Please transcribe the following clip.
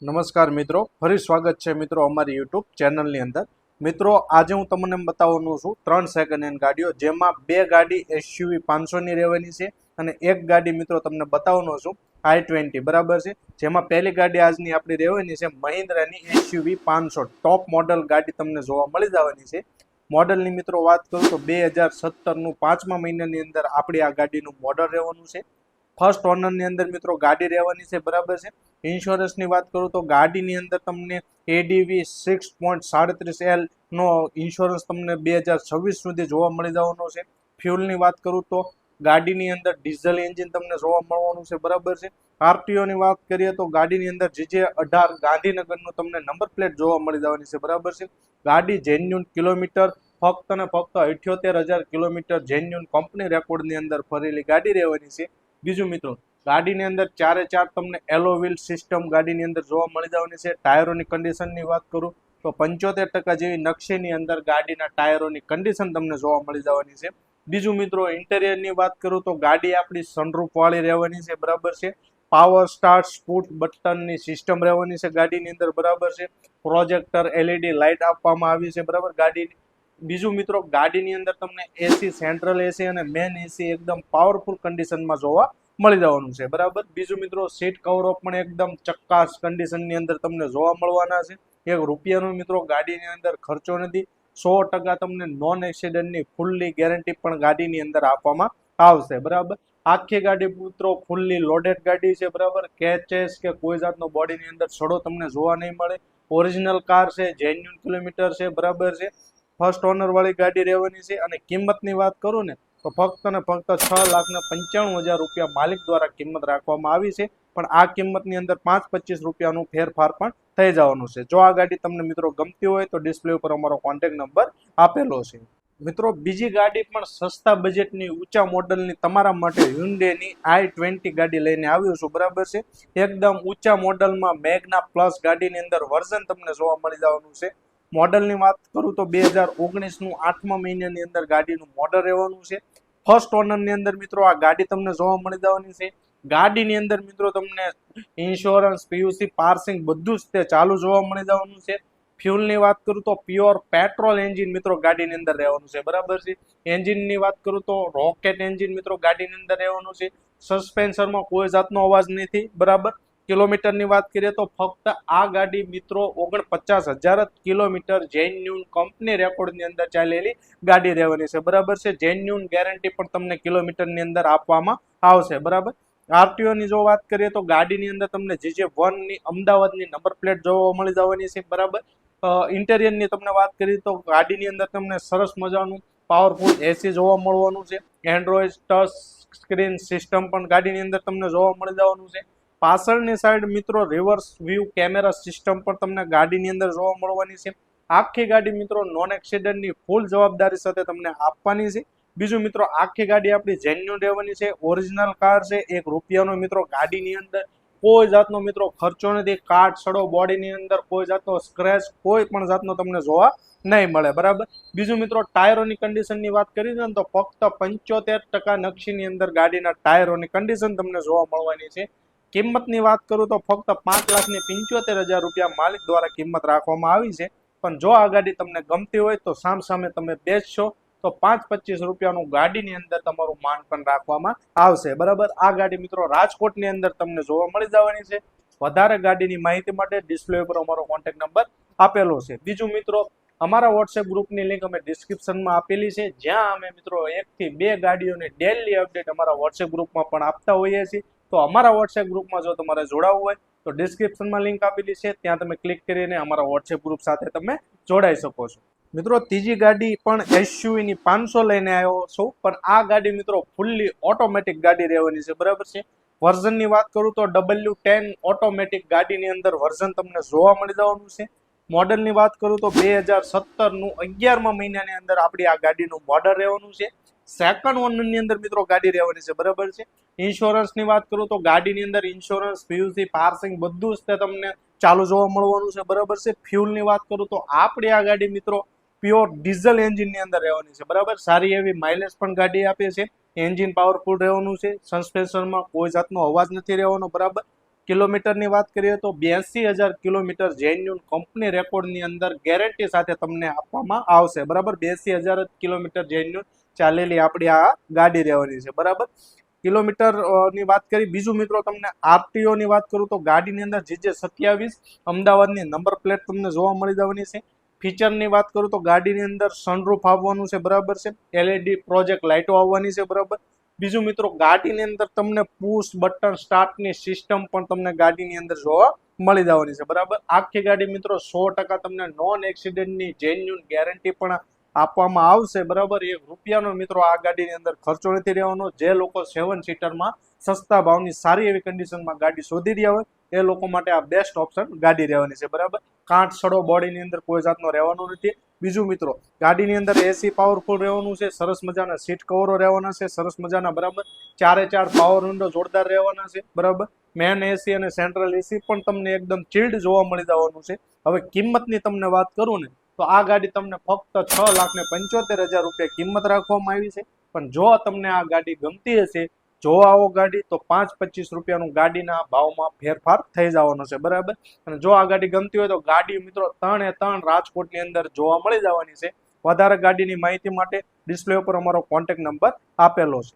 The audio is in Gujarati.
નમસ્કાર મિત્રો, ફરી સ્વાગત છે મિત્રો અમારી યુટ્યુબ ચેનલની અંદર. મિત્રો આજે હું તમને બતાવવાનું છું 3 સેકન્ડ હેન્ડ ગાડીઓ, જેમાં 2 ગાડી એસયુવી 500ની રહેવાની છે અને એક ગાડી મિત્રો તમને બતાવવાનો છું i20, બરાબર છે. જેમાં પહેલી ગાડી આજની આપણી રહેવાની છે મહિન્દ્રાની એસયુવી 500 ટોપ મોડલ ગાડી તમને જોવા મળી જવાની છે. મોડલની મિત્રો વાત કરું તો 2017નું 5મા મહિનાની અંદર આપણી આ ગાડીનું મોડલ રહેવાનું છે. ફર્સ્ટ ઓનરની અંદર મિત્રો ગાડી રહેવાની છે, બરાબર છે. ઇન્સ્યોરન્સની વાત કરું તો ગાડીની અંદર તમને એડીવી 6.37L નો ઇન્સ્યોરન્સ તમને 2026 સુધી જોવા મળી જવાનો છે. ફ્યુલની વાત કરું તો ગાડીની અંદર ડીઝલ એન્જિન તમને જોવા મળવાનું છે, બરાબર છે. આરટીઓની વાત કરીએ તો ગાડીની અંદર JJ18 ગાંધીનગરનું તમને નંબર પ્લેટ જોવા મળી જવાની છે, બરાબર છે. ગાડી જેન્યુન કિલોમીટર ફક્ત ને ફક્ત 78,000 કિલોમીટર જેન્યુન કંપની રેકોર્ડની અંદર ફરેલી ગાડી રહેવાની છે. બીજું મિત્રો, ગાડીની અંદર 4x4 તમને એલો વ્હીલ સિસ્ટમ ગાડીની અંદર જોવા મળી જવાની છે. ટાયરોની કન્ડિશનની વાત કરું તો 75% જેવી નકશીની અંદર ગાડીના ટાયરોની કન્ડિશન તમને જોવા મળી જવાની છે. બીજું મિત્રો, ઇન્ટેરિયરની વાત કરું તો ગાડી આપણી સનરૂફ વાળી રહેવાની છે, બરાબર છે. પાવર સ્ટાર્ટ સ્પૂટ બટનની સિસ્ટમ રહેવાની છે ગાડીની અંદર, બરાબર છે. પ્રોજેક્ટર એલઈડી લાઇટ આપવામાં આવી છે, બરાબર ગાડીની. બીજું મિત્રો, ગાડીની અંદર તમને એસી, સેન્ટ્રલ એસી અને મેન એસી એકદમ પાવરફુલ કન્ડિશનમાં જોવા મળી જવાનું છે, બરાબર. બીજું મિત્રો, સીટ કવરો પણ એકદમ ચક્કાસ કન્ડિશનની અંદર તમને જોવા મળવાના છે. એક રૂપિયાનો મિત્રો ગાડીની અંદર ખર્ચો નથી. 100% તમને નોન એક્સિડન્ટની ફૂલ્લી ગેરંટી પણ ગાડીની અંદર આપવામાં આવશે, બરાબર. આખી ગાડી મિત્રો ફૂલ્લી લોડેડ ગાડી છે, બરાબર. કેચેસ કે કોઈ જાતનો બોડીની અંદર સડો તમને જોવા નહીં મળે. ઓરિજિનલ કાર છે, જેન્યુન કિલોમીટર છે, બરાબર છે. ફર્સ્ટ ઓનર વાળી ગાડી રહેવાની છે. અને કિંમતની વાત કરું ને તો ફક્ત ને ફક્ત 6,95,000 રૂપિયા માલિક દ્વારા કિંમત રાખવામાં આવી છે. પણ આ કિંમતની અંદર 5-25 રૂપિયાનું ફેરફાર પણ થઈ જવાનું છે. જો આ ગાડી તમને મિત્રો ગમતી હોય તો ડિસ્પ્લે ઉપર અમારો કોન્ટેક્ટ નંબર આપેલો છે. મિત્રો, બીજી ગાડી પણ સસ્તા બજેટની ઊંચા મોડલની તમારા માટે હ્યુન્ડેની i20 ગાડી લઈને આવ્યો છું, બરાબર છે. એકદમ ઊંચા મોડલમાં મેગ્ના પ્લસ ગાડીની અંદર વર્ઝન તમને જોવા મળી જવાનું છે. મોડલની વાત કરું તો 2019નું 8મા મહિનાની અંદર ગાડીનું મોડલ રહેવાનું છે. ફર્સ્ટ ઓનરની અંદર મિત્રો આ ગાડી તમને જોવા મળી જવાની છે. ગાડીની અંદર મિત્રો તમને ઇન્સ્યોરન્સ, પીયુસી, પાર્સિંગ બધું જ તે ચાલુ જોવા મળી જવાનું છે. ફ્યુલની વાત કરું તો પ્યોર પેટ્રોલ એન્જિન મિત્રો ગાડીની અંદર રહેવાનું છે, બરાબર છે. એન્જિનની વાત કરું તો રોકેટ એન્જિન મિત્રો ગાડીની અંદર રહેવાનું છે. સસ્પેન્શનમાં કોઈ જાતનો અવાજ નથી, બરાબર. કિલોમીટરની વાત કરીએ તો ફક્ત આ ગાડી મિત્રો 49,000 કિલોમીટર જેન્યુન કંપની રેકોર્ડની અંદર ચાલેલી ગાડી રહેવાની છે, બરાબર છે. જેન્યુન ગેરંટી પણ તમને કિલોમીટરની અંદર આપવામાં આવશે, બરાબર. આરટીઓની જો વાત કરીએ તો ગાડીની અંદર તમને JJ1ની અમદાવાદની નંબર પ્લેટ જોવા મળી જવાની છે, બરાબર. ઇન્ટેરિયરની તમને વાત કરીએ તો ગાડીની અંદર તમને સરસ મજાનું પાવરફુલ એસી જોવા મળવાનું છે. એન્ડ્રોઈડ ટચ સ્ક્રીન સિસ્ટમ પણ ગાડીની અંદર તમને જોવા મળી જવાનું છે. પાછળની સાઈડ મિત્રો રિવર્સ વ્યૂ કેમેરા સિસ્ટમ પણ તમને ગાડીની અંદર જોવા મળવાની છે. આખી ગાડી મિત્રો નોન એક્સિડન્ટની ફૂલ જવાબદારી સાથે તમને આપવાની છે. બીજું મિત્રો, આખી ગાડી આપણી જેન્યુન રહેવાની છે, ઓરિજિનલ કાર છે. એક રૂપિયાનો મિત્રો ગાડીની અંદર કોઈ જાતનો મિત્રો ખર્ચો નથી. કાટ સડો બોડીની અંદર કોઈ જાતનો સ્ક્રેચ કોઈ પણ જાતનો તમને જોવા નહીં મળે, બરાબર. બીજું મિત્રો, ટાયરોની કન્ડિશનની વાત કરીએ ને તો ફક્ત 75% નકશીની અંદર ગાડીના ટાયરોની કન્ડિશન તમને જોવા મળવાની છે. કિંમતની વાત કરું તો ફક્ત 5,75,000 રૂપિયા માલિક દ્વારા કિંમત રાખવામાં આવી છે. પણ જો આ ગાડી તમને ગમતી હોય તો સામે તમે બેસશો તો 5-25 રૂપિયાનું ગાડીની અંદર તમારું માન પણ રાખવામાં આવશે, બરાબર. આ ગાડી મિત્રો રાજકોટની અંદર તમને જોવા મળી જવાની છે. વધારે ગાડીની માહિતી માટે ડિસ્પ્લે ઉપર અમારો કોન્ટેક્ટ નંબર આપેલો છે. બીજું મિત્રો, અમારા વોટ્સએપ ગ્રુપની લિંક અમે ડિસ્ક્રિપ્શનમાં આપેલી છે, જ્યાં અમે મિત્રો 1 થી 2 ગાડીઓની ડેલી અપડેટ અમારા વોટ્સએપ ગ્રુપમાં પણ આપતા હોઈએ છીએ. તો અમારા વોટ્સએપ ગ્રુપમાં જો તમારે જોડાવવું હોય તો ડિસ્ક્રિપ્શનમાં લિંક આપેલી છે, ત્યાં તમે ક્લિક કરીને અમારા વોટ્સએપ ગ્રુપ સાથે તમે જોડાઈ શકો છો. મિત્રો, ત્રીજી ગાડી પણ એસયુવીની 500 લઈને આવ્યો છું, પણ આ ગાડી મિત્રો ફૂલ્લી ઓટોમેટિક ગાડી રહેવાની છે, બરાબર છે. વર્ઝનની વાત કરું તો W10 ઓટોમેટિક ગાડીની અંદર વર્ઝન તમને જોવા મળી જવાનું છે. મોડલની વાત કરું તો 2017નું 11મા મહિનાની અંદર આપણી આ ગાડીનું મોડલ રહેવાનું છે. સેકન્ડ ઓનરની અંદર મિત્રો ગાડી રહેવાની છે, બરાબર છે. ઇન્સ્યોરન્સની વાત કરું તો ગાડીની અંદર ઇન્સ્યોરન્સ, પીયુસી, પાર્સિંગ બધું જ તે તમને ચાલુ જોવા મળવાનું છે, બરાબર છે. ફ્યુલની વાત કરું તો આપણી આ ગાડી મિત્રો પ્યોર ડીઝલ એન્જિનની અંદર રહેવાની છે, બરાબર. સારી એવી માઇલેજ પણ ગાડી આપે છે. એન્જિન પાવરફુલ રહેવાનું છે. સસ્પેન્શનમાં કોઈ જાતનો અવાજ નથી રહેવાનો, બરાબર. કિલોમીટરની વાત કરીએ તો 82,000 કિલોમીટર જેન્યુન કંપની રેકોર્ડની અંદર ગેરંટી સાથે તમને આપવામાં આવશે, બરાબર. 82,000 કિલોમીટર જેન્યુન ચાલેલી આપણી આ ગાડી રહેવાની છે, બરાબર. કિલોમીટર ની વાત કરી. બીજું મિત્રો તમને આરટીઓ ની વાત કરું તો ગાડીની અંદર JJ27 અમદાવાદની નંબર પ્લેટ તમને જોવા મળી જવાની છે. ફીચરની વાત કરું તો ગાડીની અંદર સનરૂફ આવવાનું છે, બરાબર છે. LED પ્રોજેક્ટ લાઇટો આવવાની છે, બરાબર. બીજું મિત્રો ગાડીની અંદર તમને પુશ બટન સ્ટાર્ટની સિસ્ટમ પણ તમને ગાડીની અંદર જોવા મળી જવાની છે, બરાબર. આખી ગાડી મિત્રો 100% તમને નોન એક્સિડન્ટની જેન્યુન ગેરંટી પણ આપવામાં આવશે, બરાબર. ₹1 મિત્રો આ ગાડીની અંદર ખર્ચો નથી રહેવાનો. જે લોકો 7 સીટરમાં સસ્તા ભાવની સારી એવી કન્ડિશનમાં ગાડી શોધી રહ્યા હોય એ લોકો માટે આ બેસ્ટ ઓપ્શન ગાડી રહેવાની છે, બરાબર. કાંચ સડો બોડીની અંદર કોઈ જાતનો રહેવાનો નથી. બીજું મિત્રો ગાડીની અંદર એસી પાવરફુલ રહેવાનું છે, સરસ મજાના સીટ કવરો રહેવાના છે, સરસ મજાના, બરાબર. 4 પાવર વિન્ડો જોરદાર રહેવાના છે, બરાબર. મેન એસી અને સેન્ટ્રલ એસી પણ તમને એકદમ ચિલ્ડ જોવા મળી જવાનું છે. હવે કિંમતની તમને વાત કરું ને તો આ ગાડી તમને ફક્ત 6,75,000 રૂપિયા કિંમત રાખવામાં આવી છે. પણ જો તમને આ ગાડી ગમતી હશે, જો આવો ગાડી તો 5-25 રૂપિયાનું ગાડીના ભાવમાં ફેરફાર થઈ જવાનો છે, બરાબર. અને જો આ ગાડી ગમતી હોય તો ગાડી મિત્રો 3 રાજકોટની અંદર જોવા મળી જવાની છે. વધારે ગાડીની માહિતી માટે ડિસ્પ્લે ઉપર અમારો કોન્ટેક્ટ નંબર આપેલો છે.